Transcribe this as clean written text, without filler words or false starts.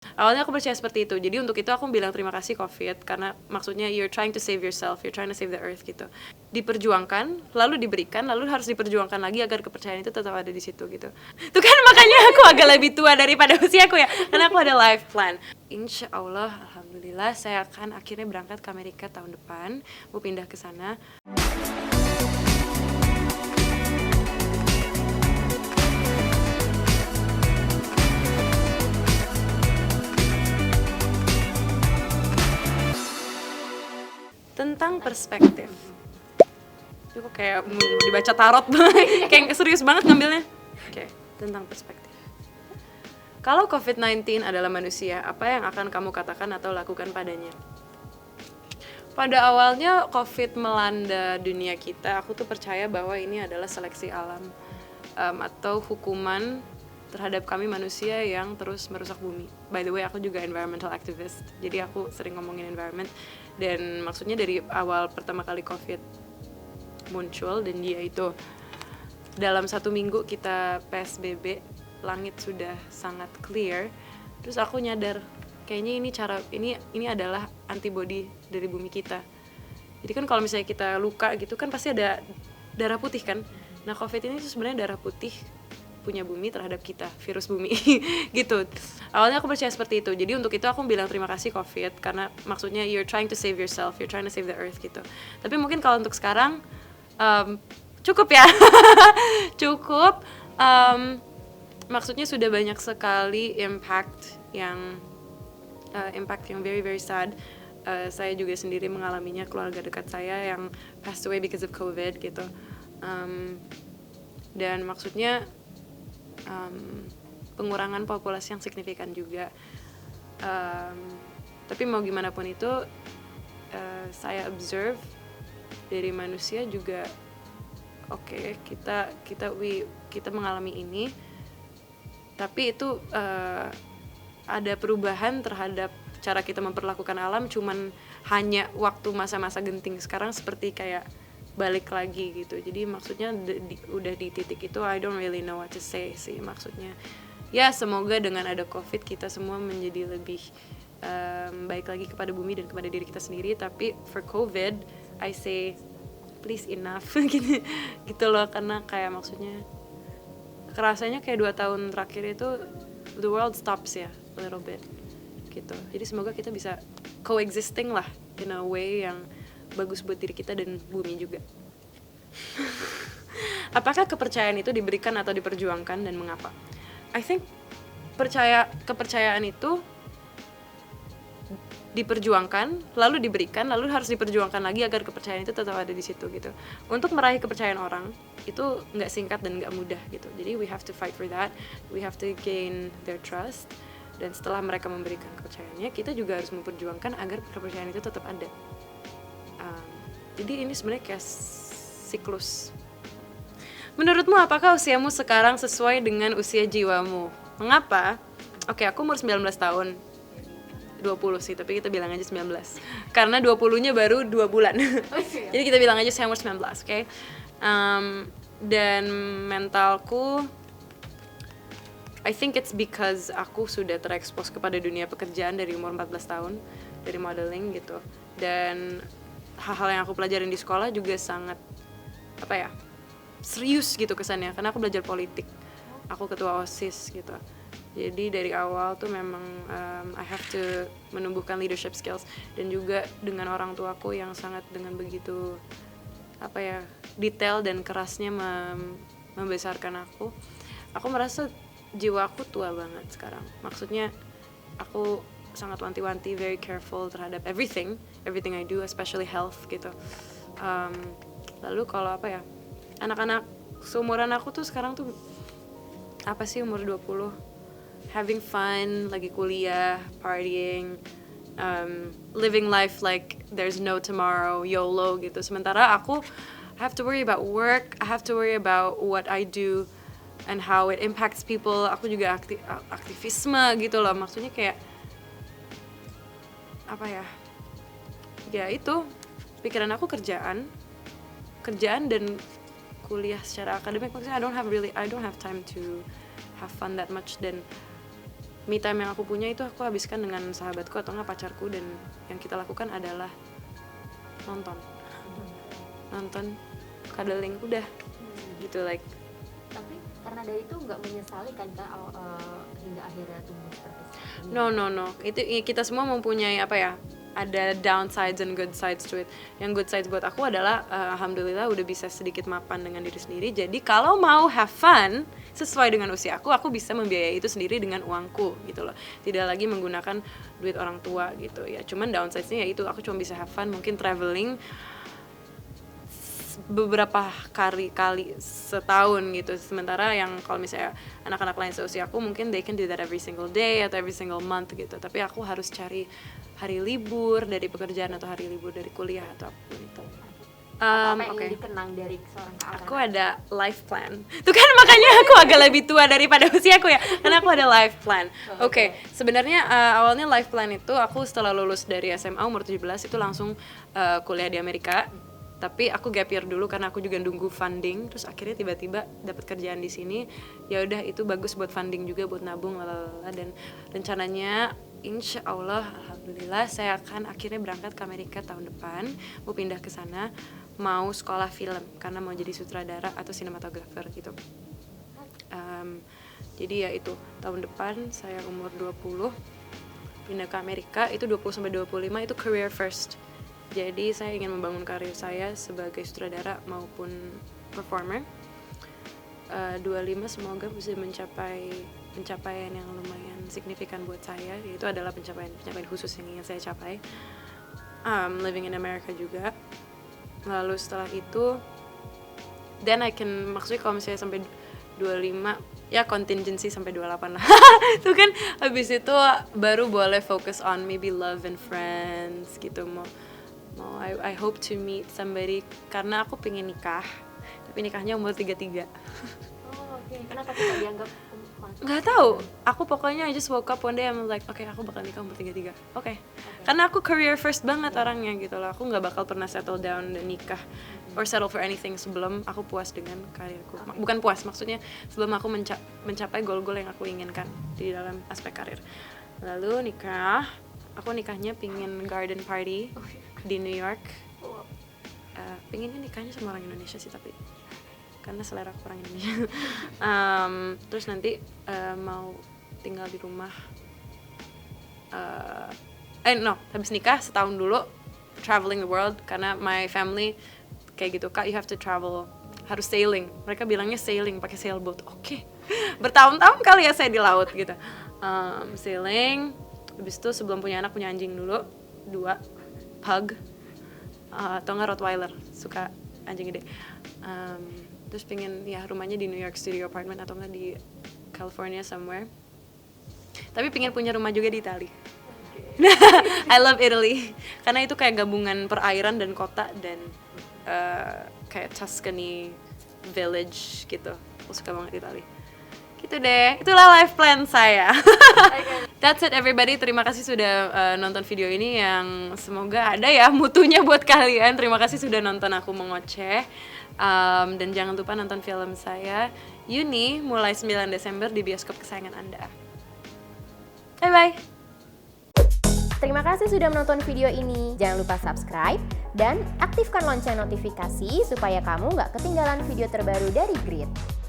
Awalnya aku percaya seperti itu. Jadi untuk itu aku bilang terima kasih COVID, karena maksudnya you're trying to save yourself, you're trying to save the earth gitu. Diperjuangkan, lalu diberikan, lalu harus diperjuangkan lagi agar kepercayaan itu tetap ada di situ gitu. Itu kan makanya aku agak lebih tua daripada usiaku ya, karena aku ada life plan. Insya Allah, alhamdulillah saya akan akhirnya berangkat ke Amerika tahun depan, mau pindah ke sana. Tentang perspektif. Itu kok kayak dibaca tarot, kayak serius banget ngambilnya. Oke, tentang perspektif. Kalau COVID-19 adalah manusia, apa yang akan kamu katakan atau lakukan padanya? Pada awalnya COVID melanda dunia kita, aku tuh percaya bahwa ini adalah seleksi alam, atau hukuman terhadap kami manusia yang terus merusak bumi. By the way, aku juga environmental activist, jadi aku sering ngomongin environment. Dan maksudnya dari awal pertama kali COVID muncul, dan dia itu dalam 1 minggu kita PSBB, langit sudah sangat clear. Terus aku nyadar, kayaknya ini adalah antibody dari bumi kita. Jadi kan kalau misalnya kita luka gitu kan pasti ada darah putih kan. Nah COVID ini tuh sebenarnya darah putih punya bumi terhadap kita, virus bumi gitu. Awalnya aku percaya seperti itu. Jadi untuk itu aku bilang terima kasih COVID, karena maksudnya you're trying to save yourself, you're trying to save the earth gitu. Tapi mungkin kalau untuk sekarang cukup ya. Cukup. Maksudnya sudah banyak sekali impact yang very very sad. Saya juga sendiri mengalaminya, keluarga dekat saya yang passed away because of COVID gitu. Dan maksudnya pengurangan populasi yang signifikan juga. Tapi mau gimana pun itu, saya observe dari manusia juga, oke, kita mengalami ini, tapi itu ada perubahan terhadap cara kita memperlakukan alam, cuman hanya waktu masa-masa genting. Sekarang seperti kayak balik lagi gitu. Jadi maksudnya udah di titik itu, I don't really know what to say sih maksudnya. Ya semoga dengan ada COVID kita semua menjadi lebih baik lagi kepada bumi dan kepada diri kita sendiri. Tapi for COVID, I say please enough gitu loh, karena kayak maksudnya kerasanya kayak 2 tahun terakhir itu the world stops ya a little bit gitu. Jadi semoga kita bisa coexisting lah in a way yang bagus buat diri kita dan bumi juga. Apakah kepercayaan itu diberikan atau diperjuangkan dan mengapa? I think kepercayaan itu diperjuangkan, lalu diberikan, lalu harus diperjuangkan lagi agar kepercayaan itu tetap ada di situ gitu. Untuk meraih kepercayaan orang itu nggak singkat dan nggak mudah gitu. Jadi we have to fight for that, we have to gain their trust. Dan setelah mereka memberikan kepercayaannya, kita juga harus memperjuangkan agar kepercayaan itu tetap ada. Jadi ini sebenarnya kayak siklus. Menurutmu apakah usiamu sekarang sesuai dengan usia jiwamu? Mengapa? Oke, aku umur 19 tahun. 20 sih, tapi kita bilang aja 19. Karena 20-nya baru 2 bulan. Jadi kita bilang aja saya umur 19, oke? Dan mentalku, I think it's because aku sudah terekspos kepada dunia pekerjaan dari umur 14 tahun, dari modeling gitu. Dan hal-hal yang aku pelajarin di sekolah juga sangat serius gitu kesannya, karena aku belajar politik, aku ketua OSIS gitu. Jadi dari awal tuh memang I have to menumbuhkan leadership skills, dan juga dengan orang tuaku yang sangat dengan begitu detail dan kerasnya membesarkan aku merasa jiwaku tua banget sekarang. Maksudnya aku sangat wanti-wanti, very careful terhadap everything I do, especially health gitu. Lalu kalau anak-anak seumuran aku tuh sekarang tuh umur 20, having fun, lagi kuliah, partying, living life like there's no tomorrow, YOLO gitu. Sementara aku have to worry about work, I have to worry about what I do and how it impacts people. Aku juga aktivisme gitu loh, maksudnya kayak ya itu pikiran aku kerjaan dan kuliah secara akademik. Maksudnya I don't have time to have fun that much, dan me time yang aku punya itu aku habiskan dengan sahabatku atau nggak pacarku, dan yang kita lakukan adalah nonton, cuddling, udah gitu. Like, tapi karena dari itu nggak menyesali kan Kak hingga akhirnya tumbuh seperti ini? no, itu kita semua mempunyai apa ya, ada downsides and good sides to it. Yang good sides buat aku adalah alhamdulillah udah bisa sedikit mapan dengan diri sendiri. Jadi kalau mau have fun sesuai dengan usia aku bisa membiayai itu sendiri dengan uangku gitu loh. Tidak lagi menggunakan duit orang tua gitu ya. Cuman downsides-nya ya itu, aku cuma bisa have fun, mungkin traveling beberapa kali setahun gitu. Sementara yang kalau misalnya anak-anak lain seusia aku mungkin they can do that every single day atau every single month gitu. Tapi aku harus cari hari libur dari pekerjaan atau hari libur dari kuliah atau apapun itu. Apa yang ingin dikenang dari seorang Kak Alana? Aku ada life plan. Tuh kan makanya aku agak lebih tua daripada usiaku ya, karena aku ada life plan. Oke, sebenarnya awalnya life plan itu aku setelah lulus dari SMA umur 17 itu langsung kuliah di Amerika. Tapi aku gap year dulu karena aku juga nunggu funding, terus akhirnya tiba-tiba dapat kerjaan di sini. Ya udah, itu bagus buat funding juga, buat nabung lalala. Dan rencananya insya Allah, alhamdulillah saya akan akhirnya berangkat ke Amerika tahun depan. Mau pindah ke sana, mau sekolah film karena mau jadi sutradara atau sinematografer gitu. Jadi ya itu, tahun depan saya umur 20 pindah ke Amerika. Itu 20-25 itu career first. Jadi saya ingin membangun karir saya sebagai sutradara maupun performer. 25 semoga bisa mencapai pencapaian yang lumayan signifikan buat saya. Itu adalah pencapaian khusus yang ingin saya capai. Living in America juga. Lalu setelah itu, then I can, maksudnya kalau misalnya sampai 25, ya contingency sampai 28 lah. Itu kan habis itu baru boleh fokus on maybe love and friends gitu. I hope to meet somebody karena aku pengen nikah, tapi nikahnya umur 33. Oke. Kenapa tidak dianggap Nggak tahu, aku pokoknya I just woke up one day I'm like, oke, aku bakal nikah umur 33. Oke. Karena aku career first banget orangnya gitu loh. Aku nggak bakal pernah settle down dan nikah or settle for anything sebelum aku puas dengan karirku. Bukan puas, maksudnya sebelum aku mencapai goal-goal yang aku inginkan di dalam aspek karir. Lalu nikah, aku nikahnya pingin garden party di New York. Pengennya nikahnya sama orang Indonesia sih, tapi karena selera aku orang Indonesia. Terus nanti mau tinggal di rumah. Habis nikah setahun dulu traveling the world karena my family kayak gitu, Kak, you have to travel, harus sailing. Mereka bilangnya sailing pakai sailboat. Oke. Bertahun-tahun kali ya saya di laut gitu. Sailing. Habis itu sebelum punya anak punya anjing dulu 2 pug atau nggak Rottweiler, suka anjing gede. Terus pengen ya rumahnya di New York studio apartment atau nggak di California somewhere. Tapi pengen punya rumah juga di Italy. I love Italy karena itu kayak gabungan perairan dan kota dan kayak Tuscany village gitu. Aku suka banget Italy. Gitu deh, itulah life plan saya. That's it everybody, terima kasih sudah nonton video ini yang semoga ada ya mutunya buat kalian. Terima kasih sudah nonton aku mengoceh. Dan jangan lupa nonton film saya Uni mulai 9 Desember di bioskop kesayangan Anda. Bye-bye. Terima kasih sudah menonton video ini. Jangan lupa subscribe dan aktifkan lonceng notifikasi supaya kamu nggak ketinggalan video terbaru dari Grit.